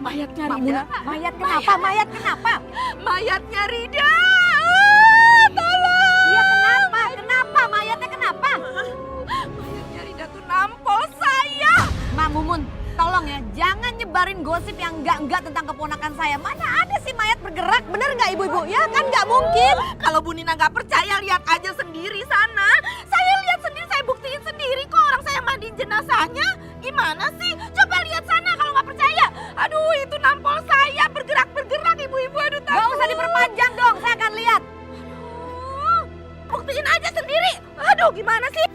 mayatnya Mak Rida. Muna, mayat kenapa? Mayat kenapa? Mayatnya Rida. Tolong. Iya kenapa? Kenapa? Mayatnya kenapa? Mayatnya Rida tuh nampol saya. Mak Mumun, tolong ya, jangan nyebarin gosip yang enggak tentang keponakan saya. Mana ada sih mayat bergerak, bener nggak ibu-ibu? Ya kan nggak mungkin. Kalau Bu Nina nggak percaya, lihat aja sendiri sana. Saya lihat sendiri, saya buktiin sendiri kok orang saya mandiin jenazahnya. Gimana sih? Coba lihat sana kalau nggak percaya. Aduh, itu nampol saya bergerak-bergerak ibu-ibu. Aduh, takut. Nggak usah diperpanjang dong, saya akan lihat. Aduh, buktiin aja sendiri. Aduh, gimana sih?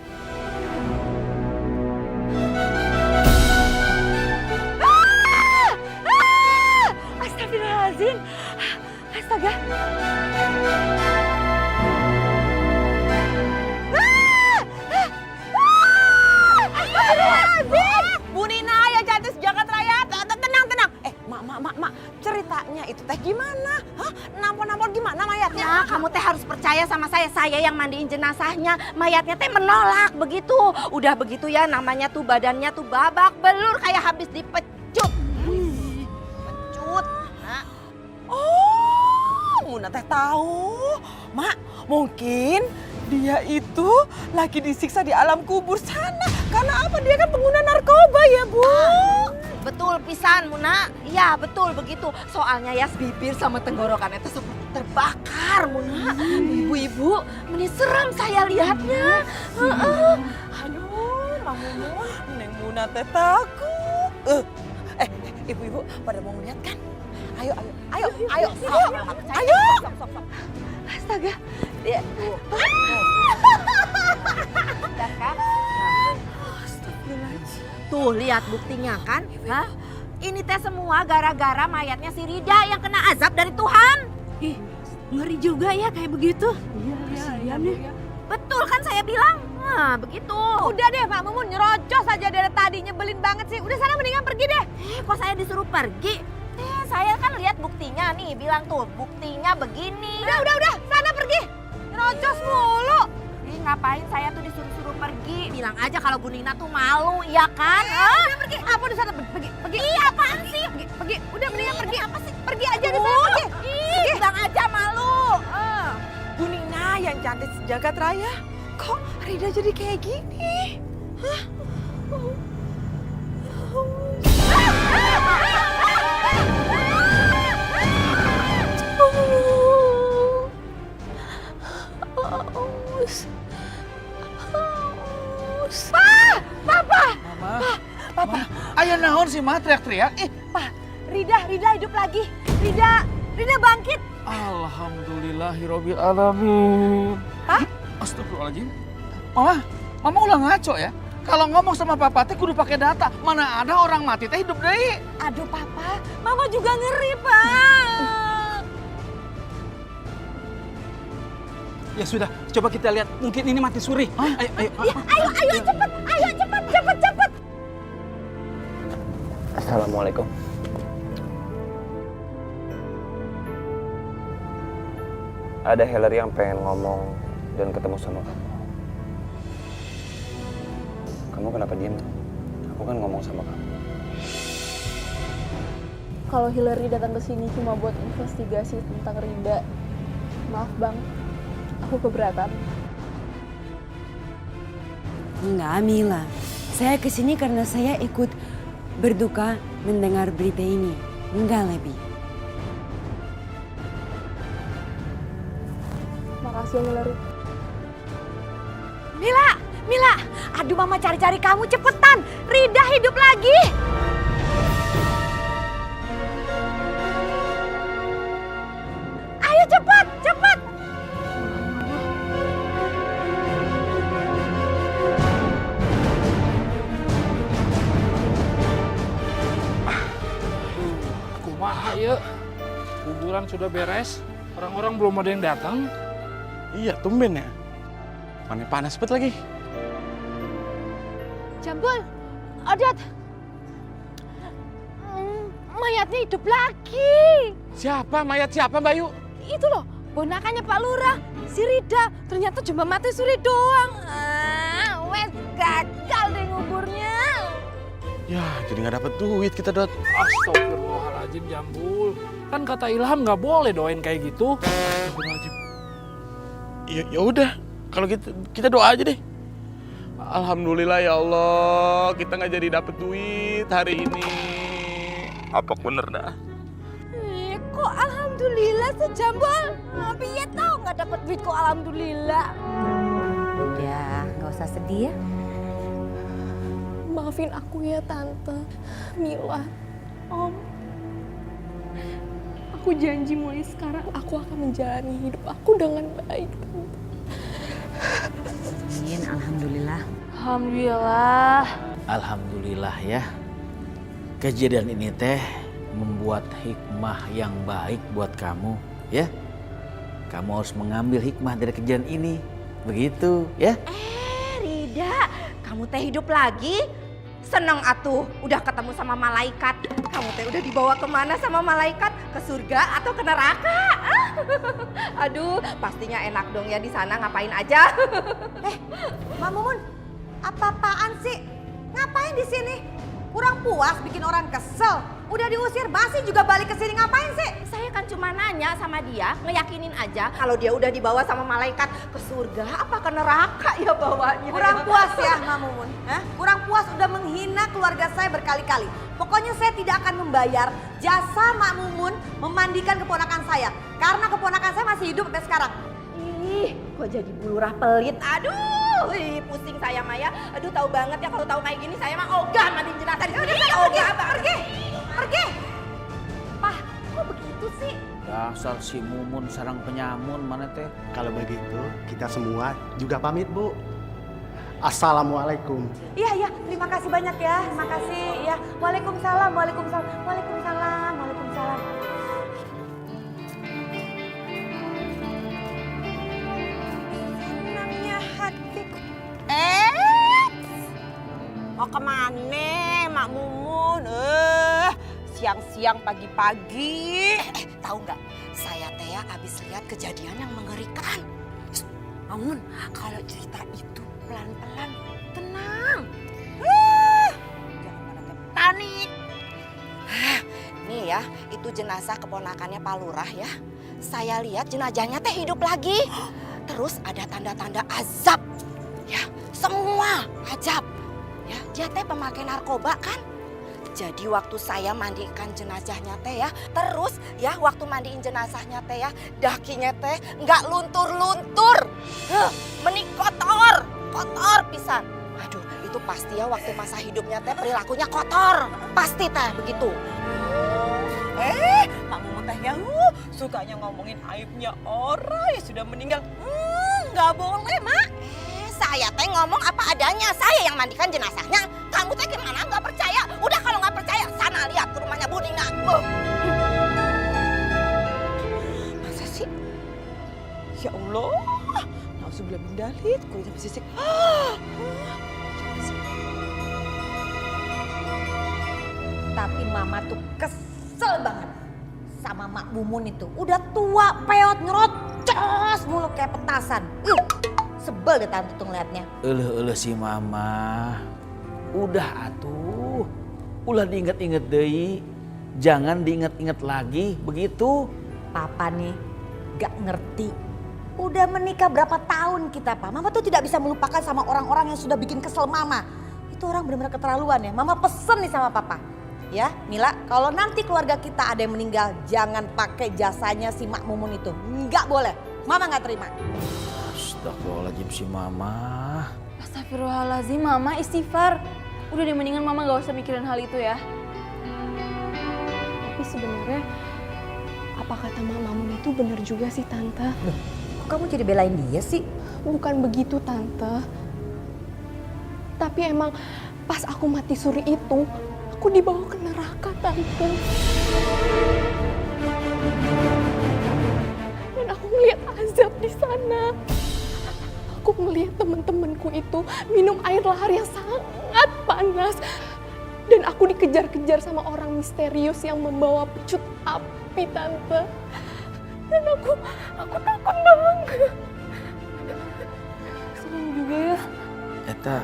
Astagfirullahaladzim. Astaga. Astagfirullahaladzim. Bu Nina yang cantik sejagat raya. Tenang. Mak. Ceritanya itu teh gimana? Hah? Nampol-nampol gimana mayatnya? Ya, kamu teh harus percaya sama saya. Saya yang mandiin jenazahnya. Mayatnya teh menolak begitu. Udah begitu ya, namanya tuh badannya tuh babak belur kayak habis dipecut. Pecut. Nah. Oh, Muna teh tahu. Mak, mungkin dia itu lagi disiksa di alam kubur sana. Karena apa? Dia kan pengguna narkoba ya, Bu. Betul pisan Muna. Iya betul begitu. Soalnya ya bibir sama tenggorokannya itu seperti terbakar Muna. Ibu-ibu, ini serem saya lihatnya. Aduh, Mang Mumun, Neng Muna teh takut. Ibu-ibu pada mau ngeliat kan? Ayo. Sok. Astaga. Dia. Udah kan? Tuh lihat buktinya kan? Hah? Ini teh semua gara-gara mayatnya si Rida yang kena azab dari Tuhan. Ih, ngeri juga ya kayak begitu. Iya. Betul kan saya bilang? Nah begitu. Udah deh Pak Mumun, nyerocos aja dari tadi, nyebelin banget sih. Udah sana mendingan pergi deh. Kok saya disuruh pergi? Saya kan lihat buktinya nih, bilang tuh buktinya begini. Udah, sana pergi. Nyerocos mulu. Ngapain saya tuh disuruh-suruh pergi? Bilang aja kalau Bu Nina tuh malu, ya kan? Udah pergi. Apa di sana? Pergi. Iya apaan sih? Pergi. Udah mendingan pergi. Apa sih? Pergi aja di sana, pergi. Ih, bilang aja malu. Bu Nina yang cantik sejagat raya. Kok Rida jadi kayak gini? Hah? Papa. Ayah naon sih mah teriak-teriak? Pak, Rida hidup lagi. Rida bangkit. Alhamdulillahirabbil alamin. Hah? Astagfirullahaladzim. Mama ulah ngaco ya. Kalau ngomong sama papa teh kudu pakai data. Mana ada orang mati teh hidup deui. Aduh Papa, Mama juga ngeri Pak. Ya sudah, coba kita lihat. Mungkin ini mati suri. Ayo. Ayo cepet. Assalamualaikum. Ada Hillary yang pengen ngomong dan ketemu sama kamu. Kamu kenapa diem? Aku kan ngomong sama kamu. Kalau Hillary datang ke sini cuma buat investigasi tentang Rida, maaf bang, aku keberatan. Enggak, Mila. Saya kesini karena saya ikut berduka mendengar berita ini. Enggak lebih. Makasih ya Hillary. Mila, aduh Mama cari-cari kamu cepetan. Rida hidup lagi. Ayo cepat. Kumaha ya? Kuburan sudah beres. Orang-orang belum ada yang datang. Iya, tumben ya. Mana panas banget lagi. Jambul, Odot. Mayatnya hidup lagi. Siapa? Mayat siapa, Bayu? Itu loh, ponakannya Pak Lurah, si Rida. Ternyata cuma mati suri doang. Wes gagal deh nguburnya. Ya, jadi nggak dapet duit kita, Dot. Astagfirullahaladzim, Jambul. Kan kata Ilham nggak boleh doain kayak gitu. Astagfirullahaladzim. Ya udah, kalau gitu kita doa aja deh. Alhamdulillah ya Allah, kita nggak jadi dapet duit hari ini. Apa bener dah? Kok alhamdulillah sejambul? Piye tau nggak dapet duit kok alhamdulillah. Udah, nggak usah sedih ya. Maafin aku ya Tante, Mila, Om. Aku janji mulai sekarang aku akan menjalani hidup aku dengan baik, Tante. Amin, alhamdulillah. Alhamdulillah. Alhamdulillah ya. Kejadian ini teh membuat hikmah yang baik buat kamu ya. Kamu harus mengambil hikmah dari kejadian ini. Begitu ya. Rida, kamu teh hidup lagi? Seneng atuh, udah ketemu sama malaikat. Kamu teh udah dibawa kemana sama malaikat? Ke surga atau ke neraka? Aduh, pastinya enak dong ya di sana, ngapain aja? Mak Mumun, apa-apaan sih? Ngapain di sini? Kurang puas bikin orang kesel. Udah diusir basi juga balik ke sini ngapain sih? Saya kan cuma nanya sama dia, ngeyakinin aja kalau dia udah dibawa sama malaikat ke surga apa ke neraka ya bawanya. Kurang puas ya Mak Mumun. Kurang puas udah menghina keluarga saya berkali-kali. Pokoknya saya tidak akan membayar jasa Mak Mumun memandikan keponakan saya. Karena keponakan saya masih hidup sampai sekarang. Ih, kok jadi bulurah pelit. Aduh, pusing saya Maya. Aduh, tahu banget ya kalau tahu kayak gini saya mah ogah mandiin jenazah di sini. Pergi. Pah, kok begitu sih? Dasar si Mumun sarang penyamun mana teh. Kalau begitu, kita semua juga pamit, Bu. Assalamualaikum. Iya, terima kasih banyak ya. Terima kasih ya. Waalaikumsalam. Senangnya hatiku. Mau kemana Mak Mumun? Siang-siang pagi-pagi. Tahu nggak? Saya teh abis lihat kejadian yang mengerikan. Mamun, kalau cerita itu pelan-pelan, tenang. Jangan pada panik. Nih ya, itu jenazah keponakannya Pak Lurah ya. Saya lihat jenazahnya teh hidup lagi. Terus ada tanda-tanda azab. Ya, semua azab. Ya, dia teh pemakai narkoba kan? Jadi waktu saya mandikan jenazahnya teh ya, terus ya waktu mandiin jenazahnya teh ya, dakinya teh nggak luntur-luntur, menik kotor pisan. Aduh, itu pasti ya waktu masa hidupnya teh perilakunya kotor, pasti teh begitu. Mak Mumun teh ya sukanya ngomongin aibnya orang yang sudah meninggal. Nggak boleh, Mak. Saya teh ngomong apa adanya, saya yang mandikan jenazahnya. Kamu teh gimana nggak percaya? Udah kalau nggak percaya, sana lihat ke rumahnya Bu Nina. Masa sih? Ya Allah. Nauzubillah min dzalik, kulitnya bersisik. Tapi Mama tuh kesel banget sama Mak Mumun itu. Udah tua, peot, nyerocos mulu kayak petasan. Sebel deh Tante tuh ngeliatnya. Eleh si Mama. Udah atuh. Ulah diinget-inget deui. Jangan diinget-inget lagi, begitu. Papa nih gak ngerti. Udah menikah berapa tahun kita, Pak. Mama tuh tidak bisa melupakan sama orang-orang yang sudah bikin kesel Mama. Itu orang benar-benar keterlaluan ya. Mama pesen nih sama Papa. Ya, Mila, kalau nanti keluarga kita ada yang meninggal, jangan pakai jasanya si Mak Mumun itu. Nggak boleh. Mama nggak terima. Astagfirullahaladzim si Mama. Astagfirullahaladzim, Mama istighfar. Udah deh mendingan Mama gak usah mikirin hal itu ya. Tapi sebenarnya apa kata Mama Mumun itu benar juga sih Tante. Kok kamu jadi belain dia sih? Bukan begitu Tante. Tapi emang pas aku mati suri itu, aku dibawa ke neraka Tante. Dan aku ngeliat azab di sana. Aku ngeliat temen-temenku itu minum air lahar yang sangat panas. Dan aku dikejar-kejar sama orang misterius yang membawa pecut api Tante. Dan aku takut banget. Serem juga ya. Eta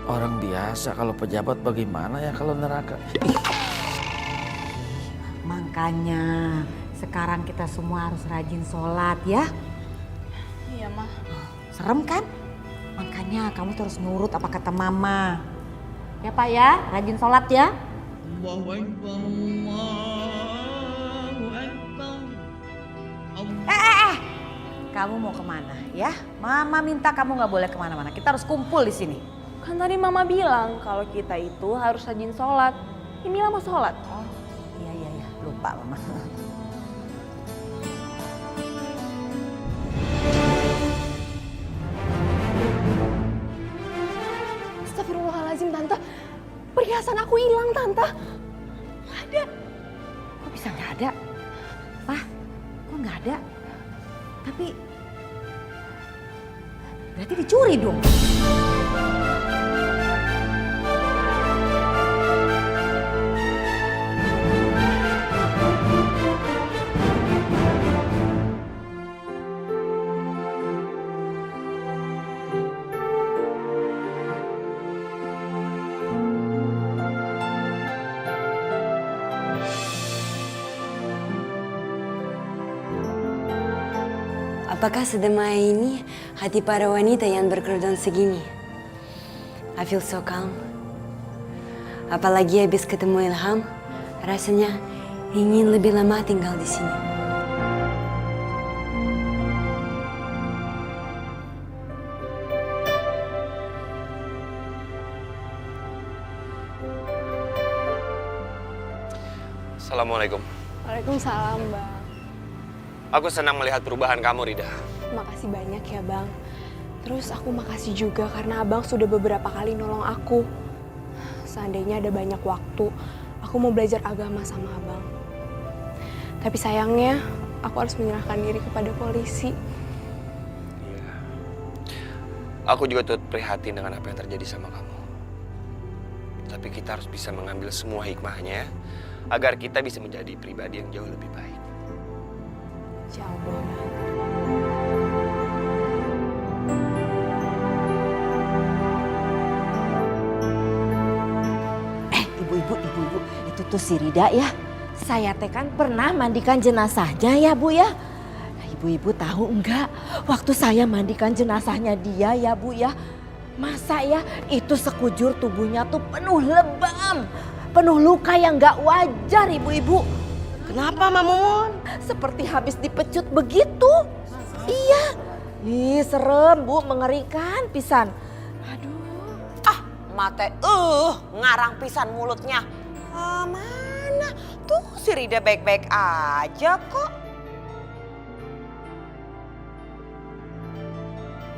Orang biasa, kalau pejabat bagaimana ya kalau neraka? Makanya sekarang kita semua harus rajin sholat ya. Iya, Ma. Serem kan? Makanya kamu terus nurut apa kata mama. Ya Pak ya, rajin sholat ya. Kamu mau kemana ya? Mama minta kamu nggak boleh kemana-mana. Kita harus kumpul di sini. Kan tadi Mama bilang kalau kita itu harus rajin sholat. Ini Mila mau sholat. Oh, iya, lupa Mama. Astagfirullahaladzim, Tante. Perhiasan aku hilang, Tante. Nggak ada. Kok bisa nggak ada? Pak, kok nggak ada? Tapi berarti dicuri dong. Apakah sedemai ini hati para wanita yang berkerudung segini? I feel so calm. Apalagi habis ketemu Ilham, rasanya ingin lebih lama tinggal di sini. Assalamualaikum. Waalaikumsalam, Bang. Aku senang melihat perubahan kamu, Rida. Makasih banyak ya, Bang. Terus aku makasih juga karena Abang sudah beberapa kali nolong aku. Seandainya ada banyak waktu, aku mau belajar agama sama Abang. Tapi sayangnya, aku harus menyerahkan diri kepada polisi. Iya. Aku juga turut prihatin dengan apa yang terjadi sama kamu. Tapi kita harus bisa mengambil semua hikmahnya agar kita bisa menjadi pribadi yang jauh lebih baik. Insya Allah. Ibu-ibu, itu tuh si Rida ya. Saya teh kan pernah mandikan jenazahnya ya Bu ya. Ibu-ibu tahu enggak, waktu saya mandikan jenazahnya dia ya Bu ya. Masa ya itu sekujur tubuhnya tuh penuh lebam, penuh luka yang enggak wajar ibu-ibu. Kenapa, Mamun? Seperti habis dipecut begitu. Iya. Ih, serem Bu, mengerikan pisan. Mate, ngarang pisan mulutnya. Mana? Tuh si Rida baik-baik aja kok.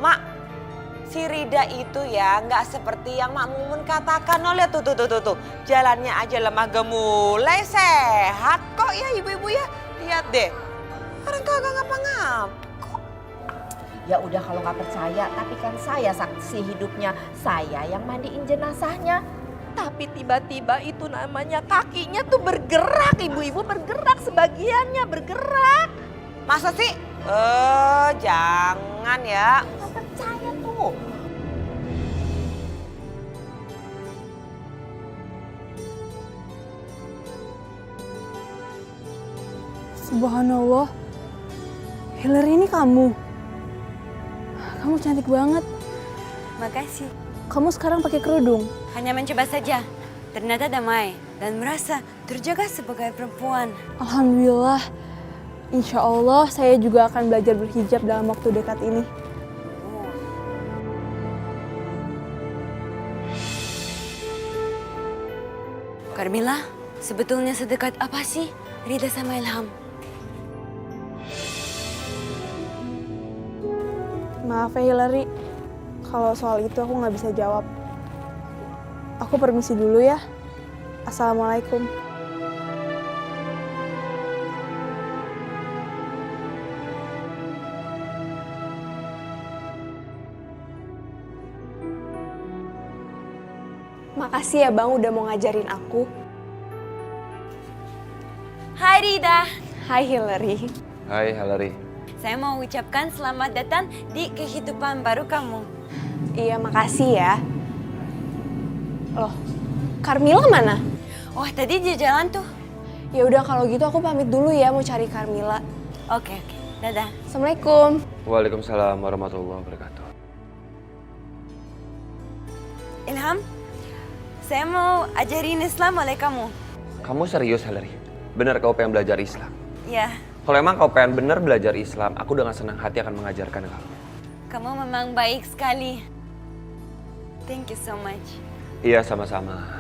Mak, si Rida itu ya nggak seperti yang Mak Mumun katakan. Oh lihat tuh. Jalannya aja lemah gemulai, sehat kok ya ibu-ibu ya. Lihat deh, orang kagak ngapa-ngapa. Ya udah kalau nggak percaya, tapi kan saya saksi hidupnya. Saya yang mandiin jenazahnya. Tapi tiba-tiba itu namanya kakinya tuh bergerak, ibu-ibu bergerak, sebagiannya bergerak. Masa sih? Jangan ya. Nggak percaya tuh. Subhanallah. Hillary ini kamu. Kamu cantik banget. Makasih. Kamu sekarang pakai kerudung. Hanya mencoba saja. Ternyata damai dan merasa terjaga sebagai perempuan. Alhamdulillah. Insya Allah saya juga akan belajar berhijab dalam waktu dekat ini. Carmilla, sebetulnya sedekat apa sih Rida sama Ilham? Maaf ya Hillary, kalau soal itu aku nggak bisa jawab. Aku permisi dulu ya. Assalamualaikum. Makasih ya Bang udah mau ngajarin aku. Hai Rida. Hai Hillary. Hai Hillary. Saya mau ucapkan selamat datang di kehidupan baru kamu. Iya makasih ya. Loh, Carmila mana? Oh, tadi dia jalan tuh. Ya udah kalau gitu aku pamit dulu ya mau cari Carmila. Oke. Dadah. Assalamualaikum. Waalaikumsalam warahmatullahi wabarakatuh. Ilham, saya mau ajarin Islam oleh kamu. Kamu serius, Hillary? Bener kau pengen belajar Islam? Ya, Kalau emang kau pengen bener belajar Islam, aku dengan senang hati akan mengajarkan kamu. kamu memang baik sekali. Thank you so much. Iya, sama-sama.